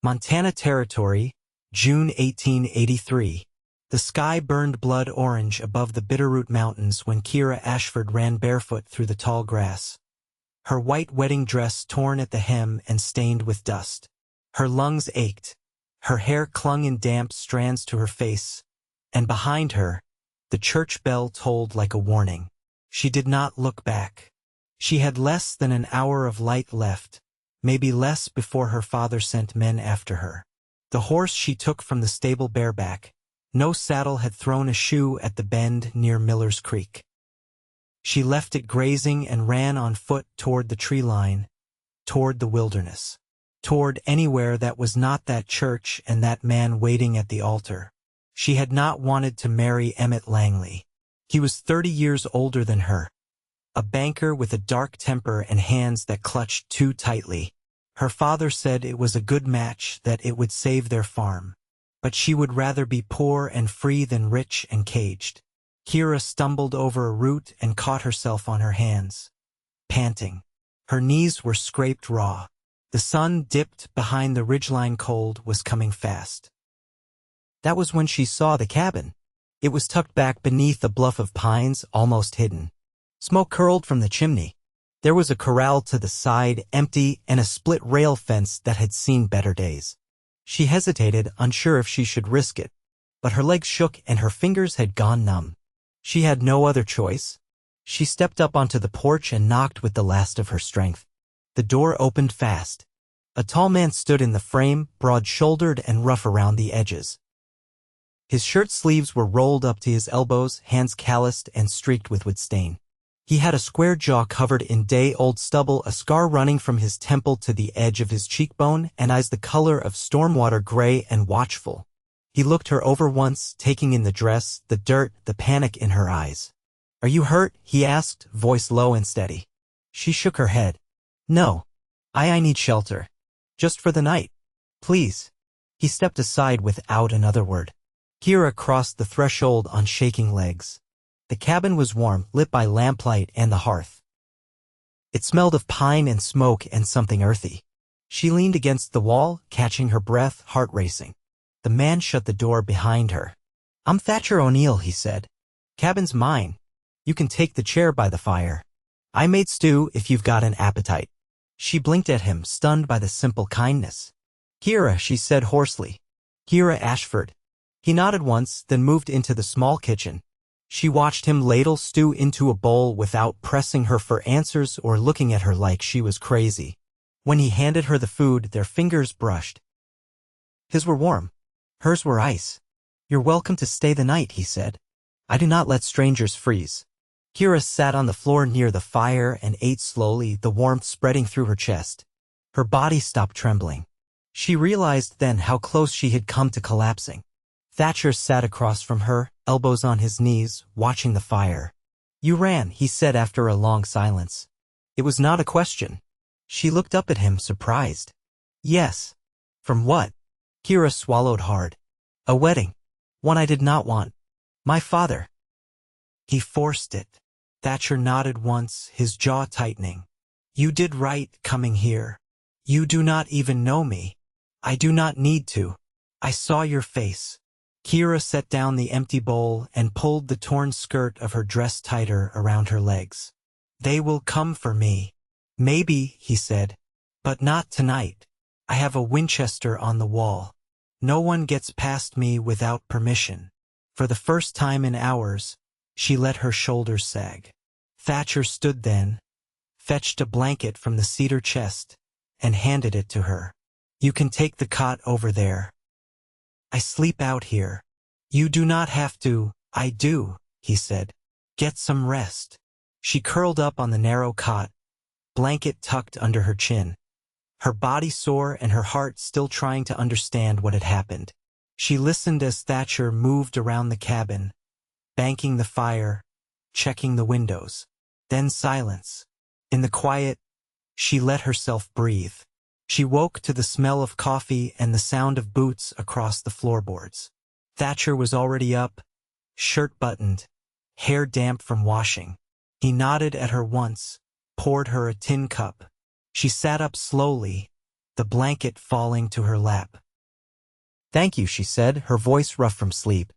Montana Territory, June 1883. The sky burned blood orange above the Bitterroot Mountains when Kiera Ashford ran barefoot through the tall grass. Her white wedding dress torn at the hem and stained with dust. Her lungs ached. Her hair clung in damp strands to her face. And behind her, the church bell tolled like a warning. She did not look back. She had less than an hour of light left, maybe less before her father sent men after her. The horse she took from the stable bareback. No saddle had thrown a shoe at the bend near Miller's Creek. She left it grazing and ran on foot toward the tree line, toward the wilderness, toward anywhere that was not that church and that man waiting at the altar. She had not wanted to marry Emmett Langley. He was 30 years older than her, a banker with a dark temper and hands that clutched too tightly. Her father said it was a good match, that it would save their farm. But she would rather be poor and free than rich and caged. Kiera stumbled over a root and caught herself on her hands, panting. Her knees were scraped raw. The sun, dipped behind the ridgeline cold, was coming fast. That was when she saw the cabin. It was tucked back beneath a bluff of pines, almost hidden. Smoke curled from the chimney. There was a corral to the side, empty, and a split rail fence that had seen better days. She hesitated, unsure if she should risk it, but her legs shook and her fingers had gone numb. She had no other choice. She stepped up onto the porch and knocked with the last of her strength. The door opened fast. A tall man stood in the frame, broad-shouldered and rough around the edges. His shirt sleeves were rolled up to his elbows, hands calloused and streaked with wood stain. He had a square jaw covered in day-old stubble, a scar running from his temple to the edge of his cheekbone, and eyes the color of stormwater, gray and watchful. He looked her over once, taking in the dress, the dirt, the panic in her eyes. "Are you hurt?" he asked, voice low and steady. She shook her head. "No. I need shelter. Just for the night. Please." He stepped aside without another word. Kiera crossed the threshold on shaking legs. The cabin was warm, lit by lamplight and the hearth. It smelled of pine and smoke and something earthy. She leaned against the wall, catching her breath, heart racing. The man shut the door behind her. "I'm Thatcher O'Neill," he said. "Cabin's mine. You can take the chair by the fire. I made stew if you've got an appetite." She blinked at him, stunned by the simple kindness. "Kiera," she said hoarsely. "Kiera Ashford." He nodded once, then moved into the small kitchen. She watched him ladle stew into a bowl without pressing her for answers or looking at her like she was crazy. When he handed her the food, their fingers brushed. His were warm. Hers were ice. "You're welcome to stay the night," he said. "I do not let strangers freeze." Kiera sat on the floor near the fire and ate slowly, the warmth spreading through her chest. Her body stopped trembling. She realized then how close she had come to collapsing. Thatcher sat across from her, elbows on his knees, watching the fire. "You ran," he said after a long silence. It was not a question. She looked up at him, surprised. "Yes." "From what?" Kiera swallowed hard. "A wedding. One I did not want. My father." "He forced it." Thatcher nodded once, his jaw tightening. "You did right coming here. You do not even know me. I do not need to. I saw your face." Kiera set down the empty bowl and pulled the torn skirt of her dress tighter around her legs. "They will come for me." "Maybe," he said, "but not tonight. I have a Winchester on the wall. No one gets past me without permission." For the first time in hours, she let her shoulders sag. Thatcher stood then, fetched a blanket from the cedar chest, and handed it to her. "You can take the cot over there. I sleep out here. You do not have to." "I do," he said. "Get some rest." She curled up on the narrow cot, blanket tucked under her chin, her body sore and her heart still trying to understand what had happened. She listened as Thatcher moved around the cabin, banking the fire, checking the windows. Then silence. In the quiet, she let herself breathe. She woke to the smell of coffee and the sound of boots across the floorboards. Thatcher was already up, shirt buttoned, hair damp from washing. He nodded at her once, poured her a tin cup. She sat up slowly, the blanket falling to her lap. "Thank you," she said, her voice rough from sleep.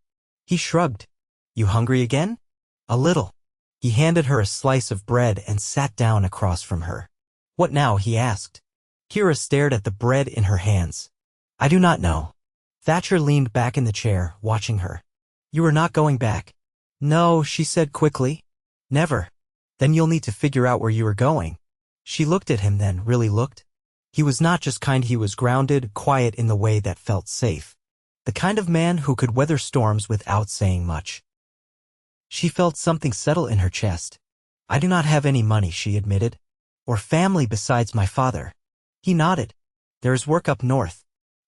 He shrugged. "You hungry again?" "A little." He handed her a slice of bread and sat down across from her. "What now?" he asked. Kiera stared at the bread in her hands. "I do not know." Thatcher leaned back in the chair, watching her. "You are not going back?" "No," she said quickly. "Never. Then you'll need to figure out where you are going." She looked at him then, really looked. He was not just kind, he was grounded, quiet in the way that felt safe. The kind of man who could weather storms without saying much. She felt something settle in her chest. "I do not have any money," she admitted. "Or family besides my father." He nodded. "There is work up north.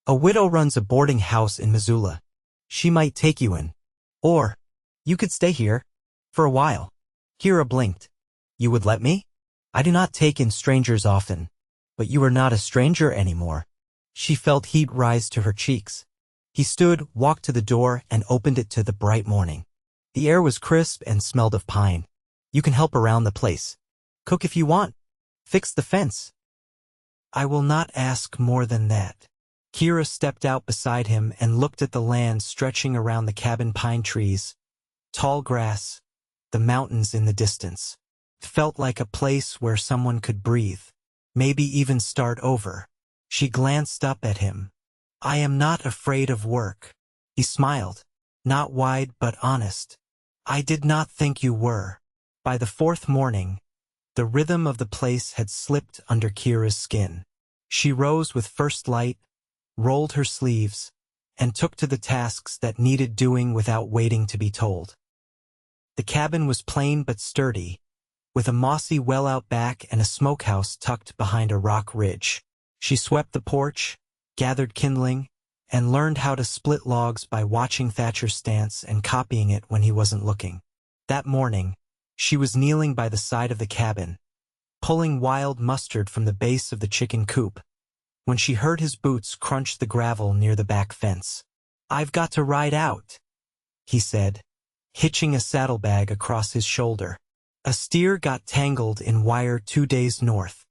A widow runs a boarding house in Missoula. She might take you in. Or, you could stay here. For a while." Kiera blinked. "You would let me? I do not take in strangers often. But you are not a stranger anymore." She felt heat rise to her cheeks. He stood, walked to the door, and opened it to the bright morning. The air was crisp and smelled of pine. "You can help around the place. Cook if you want. Fix the fence." "I will not ask more than that." Kiera stepped out beside him and looked at the land stretching around the cabin, pine trees, tall grass, the mountains in the distance. It felt like a place where someone could breathe, maybe even start over. She glanced up at him. "I am not afraid of work." He smiled, not wide but honest. "I did not think you were." By the fourth morning, the rhythm of the place had slipped under Kiera's skin. She rose with first light, rolled her sleeves, and took to the tasks that needed doing without waiting to be told. The cabin was plain but sturdy, with a mossy well out back and a smokehouse tucked behind a rock ridge. She swept the porch, gathered kindling, and learned how to split logs by watching Thatcher's stance and copying it when he wasn't looking. That morning, she was kneeling by the side of the cabin, pulling wild mustard from the base of the chicken coop, when she heard his boots crunch the gravel near the back fence. "I've got to ride out," he said, hitching a saddlebag across his shoulder. "A steer got tangled in wire 2 days north.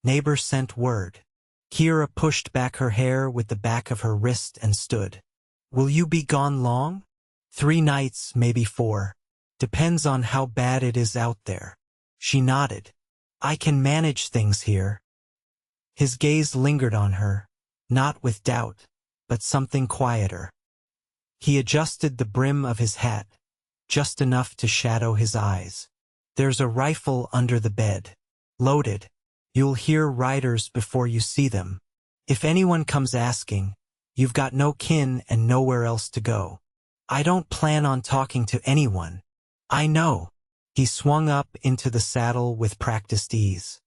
Neighbor sent word." Kiera pushed back her hair with the back of her wrist and stood. "Will you be gone long?" 3 nights, maybe 4. Depends on how bad it is out there." She nodded. "I can manage things here." His gaze lingered on her, not with doubt, but something quieter. He adjusted the brim of his hat, just enough to shadow his eyes. "There's a rifle under the bed. Loaded. You'll hear riders before you see them. If anyone comes asking, you've got no kin and nowhere else to go. I don't plan on talking to anyone. I know." He swung up into the saddle with practiced ease.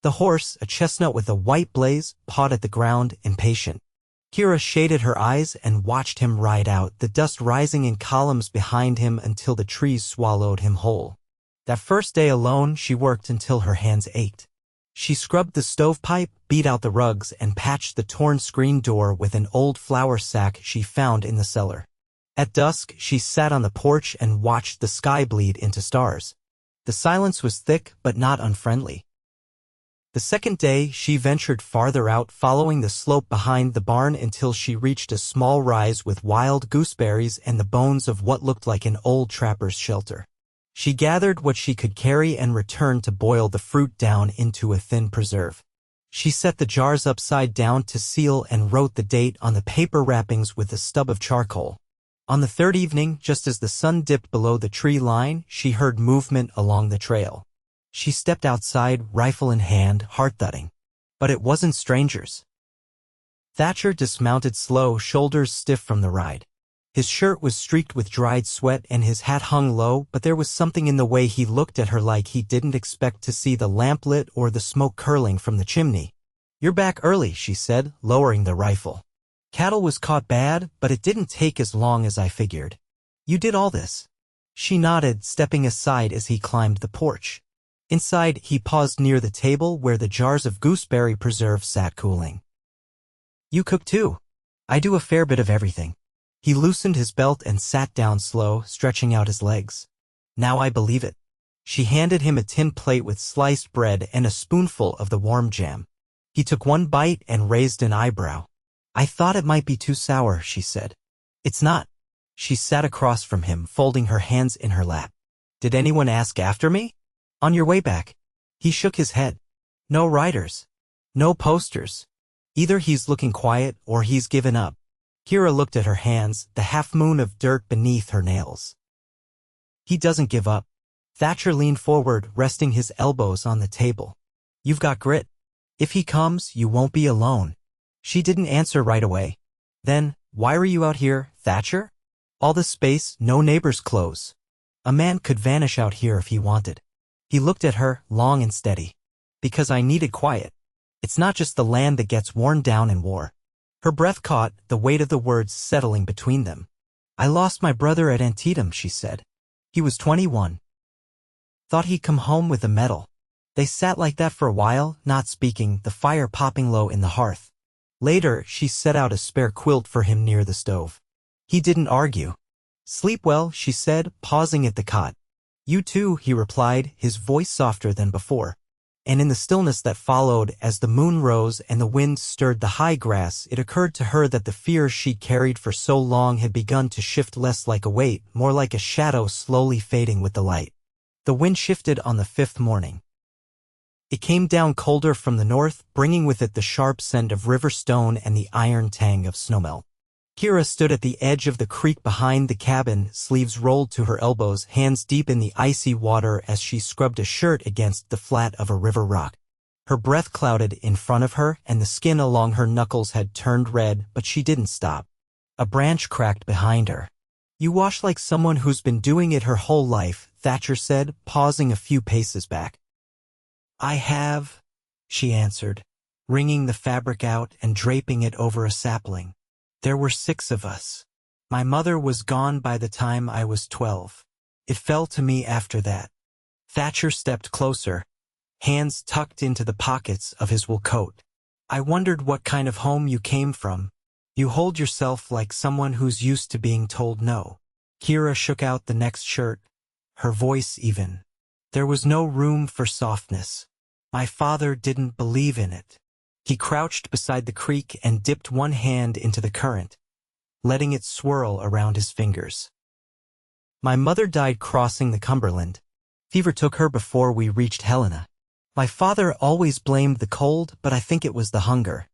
The horse, a chestnut with a white blaze, pawed at the ground, impatient. Kiera shaded her eyes and watched him ride out, the dust rising in columns behind him until the trees swallowed him whole. That first day alone, she worked until her hands ached. She scrubbed the stovepipe, beat out the rugs, and patched the torn screen door with an old flour sack she found in the cellar. At dusk, she sat on the porch and watched the sky bleed into stars. The silence was thick but not unfriendly. The second day, she ventured farther out, following the slope behind the barn until she reached a small rise with wild gooseberries and the bones of what looked like an old trapper's shelter. She gathered what she could carry and returned to boil the fruit down into a thin preserve. She set the jars upside down to seal and wrote the date on the paper wrappings with a stub of charcoal. On the third evening, just as the sun dipped below the tree line, she heard movement along the trail. She stepped outside, rifle in hand, heart thudding. But it wasn't strangers. Thatcher dismounted slow, shoulders stiff from the ride. His shirt was streaked with dried sweat and his hat hung low, but there was something in the way he looked at her like he didn't expect to see the lamp lit or the smoke curling from the chimney. "You're back early," she said, lowering the rifle. "Cattle was caught bad, but it didn't take as long as I figured. You did all this." She nodded, stepping aside as he climbed the porch. Inside, he paused near the table where the jars of gooseberry preserve sat cooling. "You cook too." "I do a fair bit of everything." He loosened his belt and sat down slow, stretching out his legs. "Now I believe it." She handed him a tin plate with sliced bread and a spoonful of the warm jam. He took one bite and raised an eyebrow. I thought it might be too sour, she said. It's not. She sat across from him, folding her hands in her lap. Did anyone ask after me? On your way back. He shook his head. No riders. No posters. Either he's looking quiet or he's given up. Kiera looked at her hands, the half-moon of dirt beneath her nails. He doesn't give up. Thatcher leaned forward, resting his elbows on the table. You've got grit. If he comes, you won't be alone. She didn't answer right away. Then, why are you out here, Thatcher? All this space, no neighbors close. A man could vanish out here if he wanted. He looked at her, long and steady. Because I needed quiet. It's not just the land that gets worn down in war. Her breath caught, the weight of the words settling between them. I lost my brother at Antietam, she said. He was 21. Thought he'd come home with a medal. They sat like that for a while, not speaking, the fire popping low in the hearth. Later, she set out a spare quilt for him near the stove. He didn't argue. Sleep well, she said, pausing at the cot. You too, he replied, his voice softer than before. And in the stillness that followed, as the moon rose and the wind stirred the high grass, it occurred to her that the fears she'd carried for so long had begun to shift less like a weight, more like a shadow slowly fading with the light. The wind shifted on the fifth morning. It came down colder from the north, bringing with it the sharp scent of river stone and the iron tang of snowmelt. Kiera stood at the edge of the creek behind the cabin, sleeves rolled to her elbows, hands deep in the icy water as she scrubbed a shirt against the flat of a river rock. Her breath clouded in front of her, and the skin along her knuckles had turned red, but she didn't stop. A branch cracked behind her. You wash like someone who's been doing it her whole life, Thatcher said, pausing a few paces back. I have, she answered, wringing the fabric out and draping it over a sapling. There were 6 of us. My mother was gone by the time I was 12. It fell to me after that. Thatcher stepped closer, hands tucked into the pockets of his wool coat. I wondered what kind of home you came from. You hold yourself like someone who's used to being told no. Kiera shook out the next shirt, her voice even. There was no room for softness. My father didn't believe in it. He crouched beside the creek and dipped one hand into the current, letting it swirl around his fingers. My mother died crossing the Cumberland. Fever took her before we reached Helena. My father always blamed the cold, but I think it was the hunger.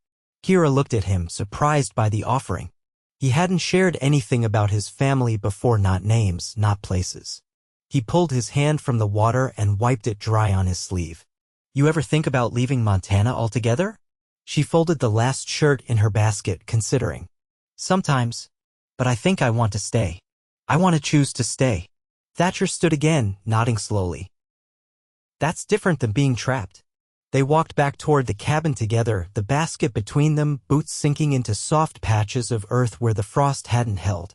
Kiera looked at him, surprised by the offering. He hadn't shared anything about his family before, not names, not places. He pulled his hand from the water and wiped it dry on his sleeve. You ever think about leaving Montana altogether? She folded the last shirt in her basket, considering. Sometimes. But I think I want to stay. I want to choose to stay. Thatcher stood again, nodding slowly. That's different than being trapped. They walked back toward the cabin together, the basket between them, boots sinking into soft patches of earth where the frost hadn't held.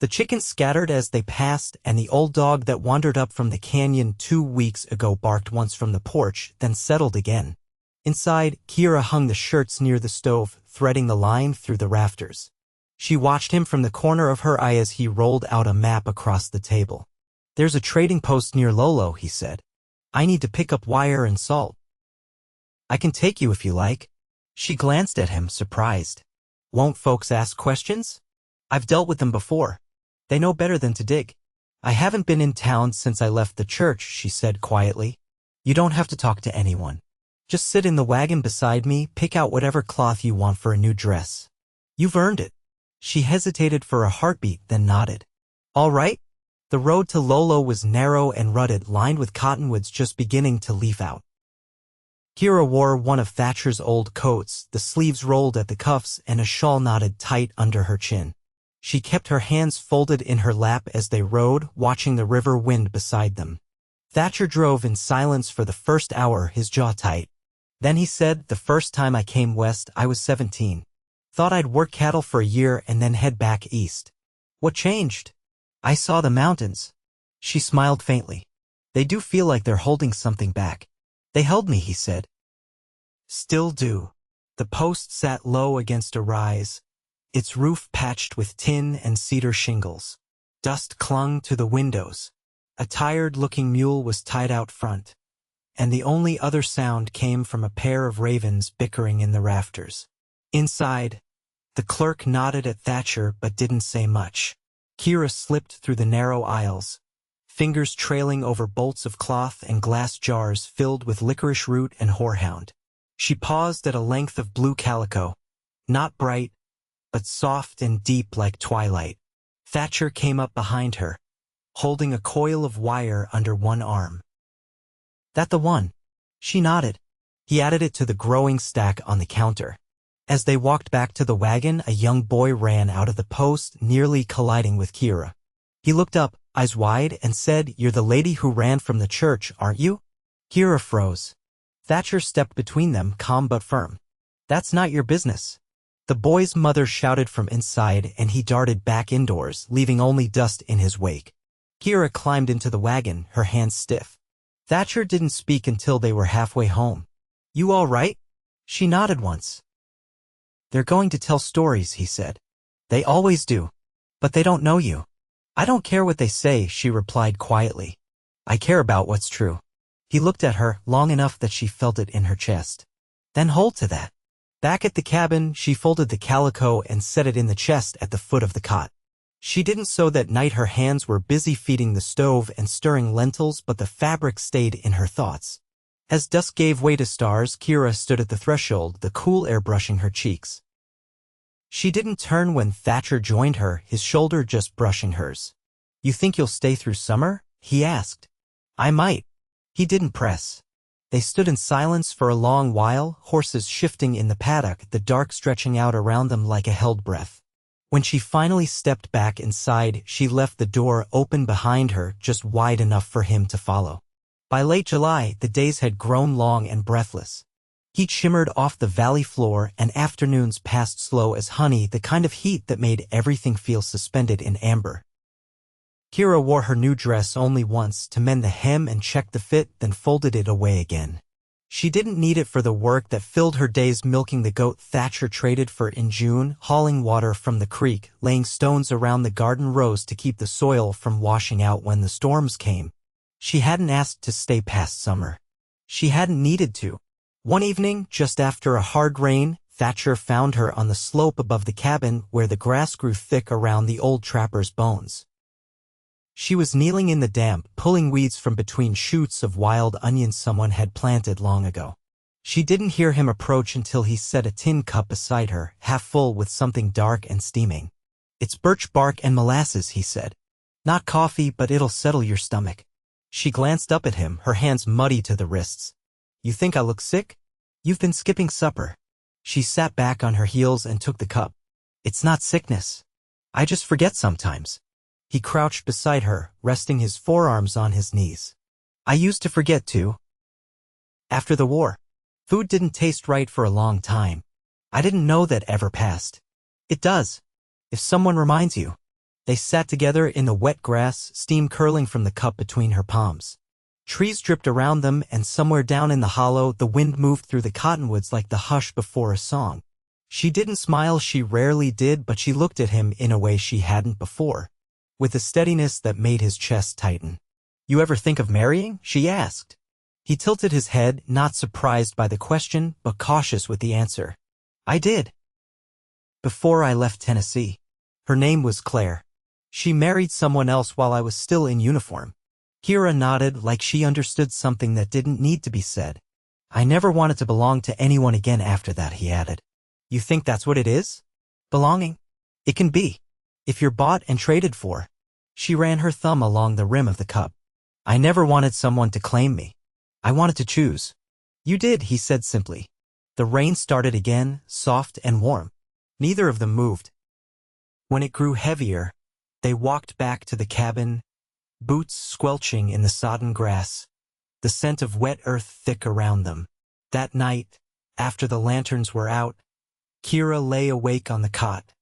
The chickens scattered as they passed, and the old dog that wandered up from the canyon 2 weeks ago barked once from the porch, then settled again. Inside, Kiera hung the shirts near the stove, threading the line through the rafters. She watched him from the corner of her eye as he rolled out a map across the table. There's a trading post near Lolo, he said. I need to pick up wire and salt. I can take you if you like. She glanced at him, surprised. Won't folks ask questions? I've dealt with them before. They know better than to dig. I haven't been in town since I left the church, she said quietly. You don't have to talk to anyone. Just sit in the wagon beside me, pick out whatever cloth you want for a new dress. You've earned it. She hesitated for a heartbeat, then nodded. All right? The road to Lolo was narrow and rutted, lined with cottonwoods just beginning to leaf out. Kiera wore one of Thatcher's old coats, the sleeves rolled at the cuffs and a shawl knotted tight under her chin. She kept her hands folded in her lap as they rode, watching the river wind beside them. Thatcher drove in silence for the first hour, his jaw tight. Then he said, the first time I came west, I was 17. Thought I'd work cattle for a year and then head back east. What changed? I saw the mountains. She smiled faintly. They do feel like they're holding something back. They held me, he said. Still do. The post sat low against a rise, its roof patched with tin and cedar shingles. Dust clung to the windows. A tired-looking mule was tied out front. and the only other sound came from a pair of ravens bickering in the rafters. Inside, the clerk nodded at Thatcher but didn't say much. Kiera slipped through the narrow aisles, fingers trailing over bolts of cloth and glass jars filled with licorice root and horehound. She paused at a length of blue calico, not bright, but soft and deep like twilight. Thatcher came up behind her, holding a coil of wire under one arm. "That the one?" She nodded. He added it to the growing stack on the counter. As they walked back to the wagon, a young boy ran out of the post, nearly colliding with Kiera. He looked up, eyes wide, and said, "You're the lady who ran from the church, aren't you?" Kiera froze. Thatcher stepped between them, calm but firm. "That's not your business." The boy's mother shouted from inside, and he darted back indoors, leaving only dust in his wake. Kiera climbed into the wagon, her hands stiff. Thatcher didn't speak until they were halfway home. "You all right?" She nodded once. "They're going to tell stories," he said. "They always do. But they don't know you." "I don't care what they say," she replied quietly. "I care about what's true." He looked at her long enough that she felt it in her chest. "Then hold to that." Back at the cabin, she folded the calico and set it in the chest at the foot of the cot. She didn't sew that night. Her hands were busy feeding the stove and stirring lentils, but the fabric stayed in her thoughts. As dusk gave way to stars, Kiera stood at the threshold, the cool air brushing her cheeks. She didn't turn when Thatcher joined her, his shoulder just brushing hers. "You think you'll stay through summer?" he asked. "I might." He didn't press. They stood in silence for a long while, horses shifting in the paddock, the dark stretching out around them like a held breath. When she finally stepped back inside, she left the door open behind her, just wide enough for him to follow. By late July, the days had grown long and breathless. Heat shimmered off the valley floor, and afternoons passed slow as honey, the kind of heat that made everything feel suspended in amber. Kiera wore her new dress only once, to mend the hem and check the fit, then folded it away again. She didn't need it for the work that filled her days milking the goat Thatcher traded for in June, hauling water from the creek, laying stones around the garden rows to keep the soil from washing out when the storms came. She hadn't asked to stay past summer. She hadn't needed to. One evening, just after a hard rain, Thatcher found her on the slope above the cabin where the grass grew thick around the old trapper's bones. She was kneeling in the damp, pulling weeds from between shoots of wild onions someone had planted long ago. She didn't hear him approach until he set a tin cup beside her, half full with something dark and steaming. "It's birch bark and molasses," he said. "Not coffee, but it'll settle your stomach." She glanced up at him, her hands muddy to the wrists. "You think I look sick? You've been skipping supper." She sat back on her heels and took the cup. "It's not sickness. I just forget sometimes." He crouched beside her, resting his forearms on his knees. "I used to forget too. After the war, food didn't taste right for a long time. I didn't know that ever passed. It does, if someone reminds you." They sat together in the wet grass, steam curling from the cup between her palms. Trees dripped around them, and somewhere down in the hollow, the wind moved through the cottonwoods like the hush before a song. She didn't smile, she rarely did, but she looked at him in a way she hadn't before, with a steadiness that made his chest tighten. "You ever think of marrying?" she asked. He tilted his head, not surprised by the question, but cautious with the answer. "I did. Before I left Tennessee." Her name was Claire. "She married someone else while I was still in uniform." Kiera nodded like she understood something that didn't need to be said. "I never wanted to belong to anyone again after that," he added. "You think that's what it is? Belonging? It can be, if you're bought and traded for." She ran her thumb along the rim of the cup. "I never wanted someone to claim me. I wanted to choose." "You did," he said simply. The rain started again, soft and warm. Neither of them moved. When it grew heavier, they walked back to the cabin, boots squelching in the sodden grass, the scent of wet earth thick around them. That night, after the lanterns were out, Kiera lay awake on the cot,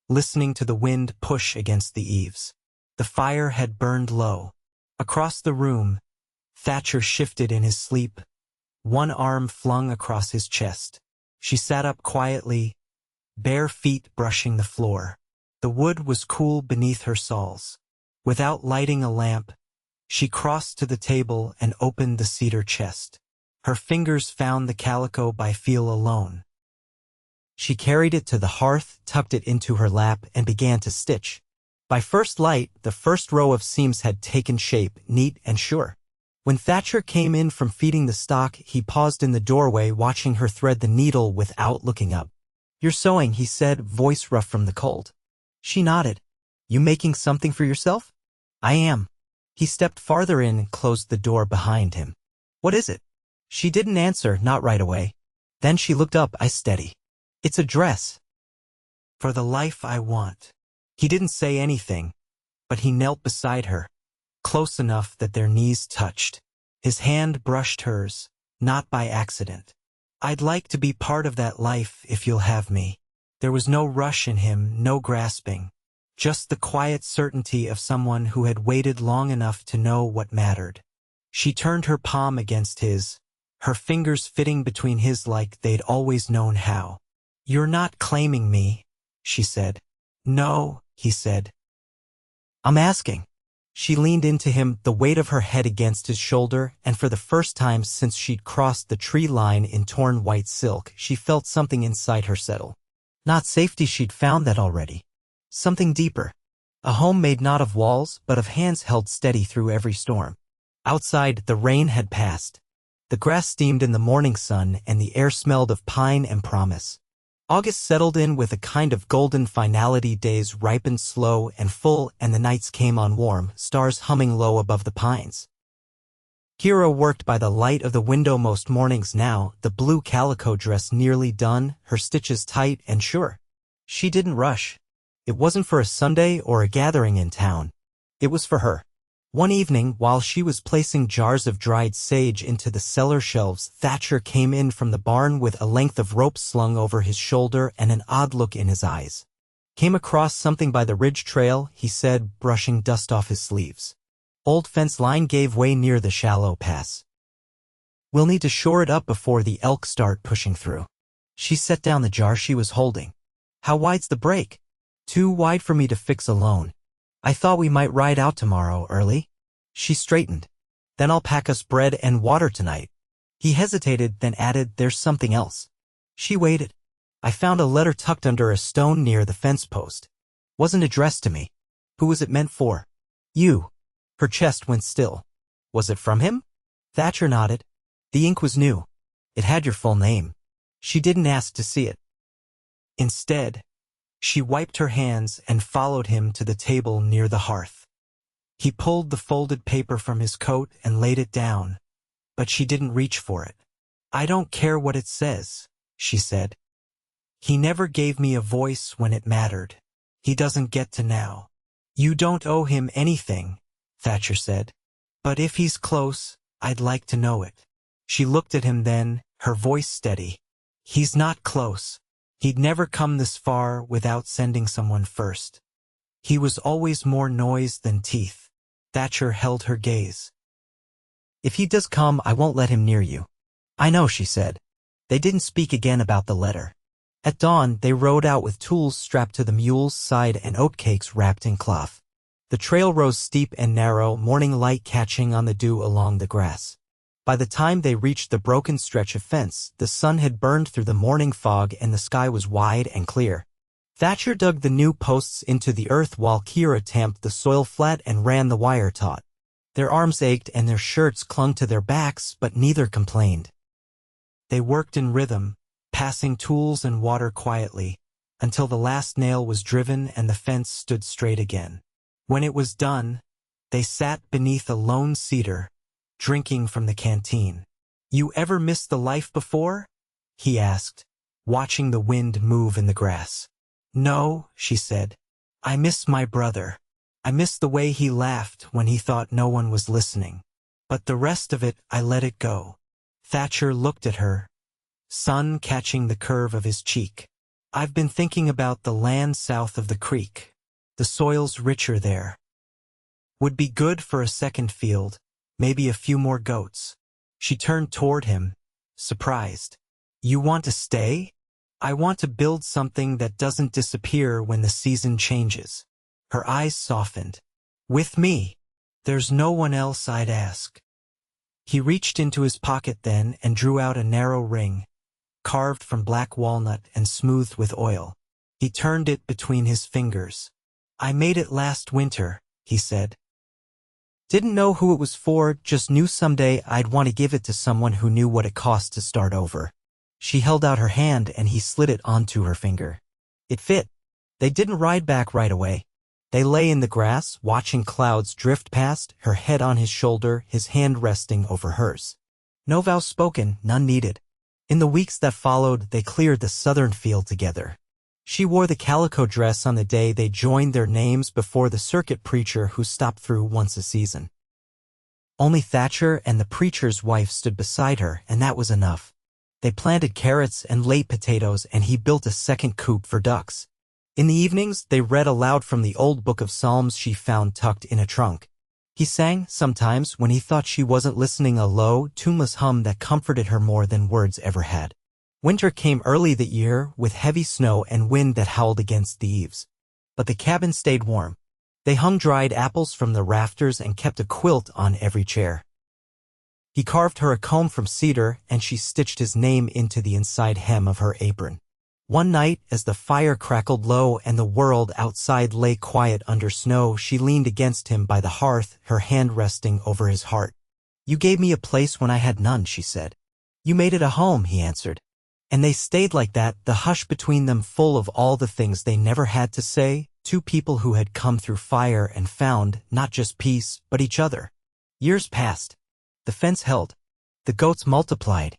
listening to the wind push against the eaves. The fire had burned low. Across the room, Thatcher shifted in his sleep, one arm flung across his chest. She sat up quietly, bare feet brushing the floor. The wood was cool beneath her soles. Without lighting a lamp, she crossed to the table and opened the cedar chest. Her fingers found the calico by feel alone. She carried it to the hearth, tucked it into her lap, and began to stitch. By first light, the first row of seams had taken shape, neat and sure. When Thatcher came in from feeding the stock, he paused in the doorway, watching her thread the needle without looking up. "You're sewing," he said, voice rough from the cold. She nodded. "You making something for yourself?" "I am." He stepped farther in and closed the door behind him. "What is it?" She didn't answer, not right away. Then she looked up, eyes steady. "It's a dress. For the life I want." He didn't say anything, but he knelt beside her, close enough that their knees touched. His hand brushed hers, not by accident. "I'd like to be part of that life if you'll have me." There was no rush in him, no grasping, just the quiet certainty of someone who had waited long enough to know what mattered. She turned her palm against his, her fingers fitting between his like they'd always known how. "You're not claiming me," she said. "No," he said. "I'm asking." She leaned into him, the weight of her head against his shoulder, and for the first time since she'd crossed the tree line in torn white silk, she felt something inside her settle. Not safety, she'd found that already. Something deeper. A home made not of walls, but of hands held steady through every storm. Outside, the rain had passed. The grass steamed in the morning sun, and the air smelled of pine and promise. August settled in with a kind of golden finality. Days ripened slow and full, and the nights came on warm, stars humming low above the pines. Kiera worked by the light of the window most mornings now, the blue calico dress nearly done, her stitches tight and sure. She didn't rush. It wasn't for a Sunday or a gathering in town. It was for her. One evening, while she was placing jars of dried sage into the cellar shelves, Thatcher came in from the barn with a length of rope slung over his shoulder and an odd look in his eyes. "Came across something by the ridge trail," he said, brushing dust off his sleeves. "Old fence line gave way near the shallow pass. We'll need to shore it up before the elk start pushing through." She set down the jar she was holding. "How wide's the break?" "Too wide for me to fix alone. I thought we might ride out tomorrow early." She straightened. "Then I'll pack us bread and water tonight." He hesitated, then added, "There's something else." She waited. "I found a letter tucked under a stone near the fence post. Wasn't addressed to me." "Who was it meant for?" "You." Her chest went still. "Was it from him?" Thatcher nodded. "The ink was new. It had your full name." She didn't ask to see it. Instead, she wiped her hands and followed him to the table near the hearth. He pulled the folded paper from his coat and laid it down, but she didn't reach for it. "I don't care what it says," she said. "He never gave me a voice when it mattered. He doesn't get to now." "You don't owe him anything," Thatcher said. "But if he's close, I'd like to know it." She looked at him then, her voice steady. "He's not close. He'd never come this far without sending someone first. He was always more noise than teeth." Thatcher held her gaze. "If he does come, I won't let him near you." "I know," she said. They didn't speak again about the letter. At dawn, they rode out with tools strapped to the mule's side and oatcakes wrapped in cloth. The trail rose steep and narrow, morning light catching on the dew along the grass. By the time they reached the broken stretch of fence, the sun had burned through the morning fog and the sky was wide and clear. Thatcher dug the new posts into the earth while Kiera tamped the soil flat and ran the wire taut. Their arms ached and their shirts clung to their backs, but neither complained. They worked in rhythm, passing tools and water quietly, until the last nail was driven and the fence stood straight again. When it was done, they sat beneath a lone cedar, drinking from the canteen. "You ever missed the life before?" he asked, watching the wind move in the grass. "No," she said. "I miss my brother. I miss the way he laughed when he thought no one was listening. But the rest of it, I let it go." Thatcher looked at her, sun catching the curve of his cheek. "I've been thinking about the land south of the creek. The soil's richer there. Would be good for a second field, maybe a few more goats." She turned toward him, surprised. "You want to stay?" "I want to build something that doesn't disappear when the season changes." Her eyes softened. "With me? There's no one else I'd ask." He reached into his pocket then and drew out a narrow ring, carved from black walnut and smoothed with oil. He turned it between his fingers. "I made it last winter," he said. "Didn't know who it was for, just knew someday I'd want to give it to someone who knew what it cost to start over." She held out her hand and he slid it onto her finger. It fit. They didn't ride back right away. They lay in the grass, watching clouds drift past, her head on his shoulder, his hand resting over hers. No vows spoken, none needed. In the weeks that followed, they cleared the southern field together. She wore the calico dress on the day they joined their names before the circuit preacher who stopped through once a season. Only Thatcher and the preacher's wife stood beside her, and that was enough. They planted carrots and late potatoes, and he built a second coop for ducks. In the evenings, they read aloud from the old book of Psalms she found tucked in a trunk. He sang, sometimes, when he thought she wasn't listening, a low, tuneless hum that comforted her more than words ever had. Winter came early that year, with heavy snow and wind that howled against the eaves. But the cabin stayed warm. They hung dried apples from the rafters and kept a quilt on every chair. He carved her a comb from cedar, and she stitched his name into the inside hem of her apron. One night, as the fire crackled low and the world outside lay quiet under snow, she leaned against him by the hearth, her hand resting over his heart. "You gave me a place when I had none," she said. "You made it a home," he answered. And they stayed like that, the hush between them full of all the things they never had to say, two people who had come through fire and found, not just peace, but each other. Years passed. The fence held. The goats multiplied.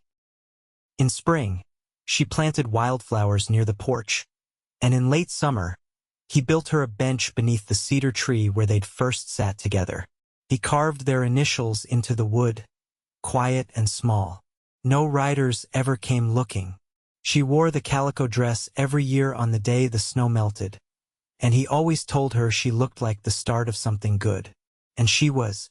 In spring, she planted wildflowers near the porch. And in late summer, he built her a bench beneath the cedar tree where they'd first sat together. He carved their initials into the wood, quiet and small. No riders ever came looking. She wore the calico dress every year on the day the snow melted. And he always told her she looked like the start of something good. And she was.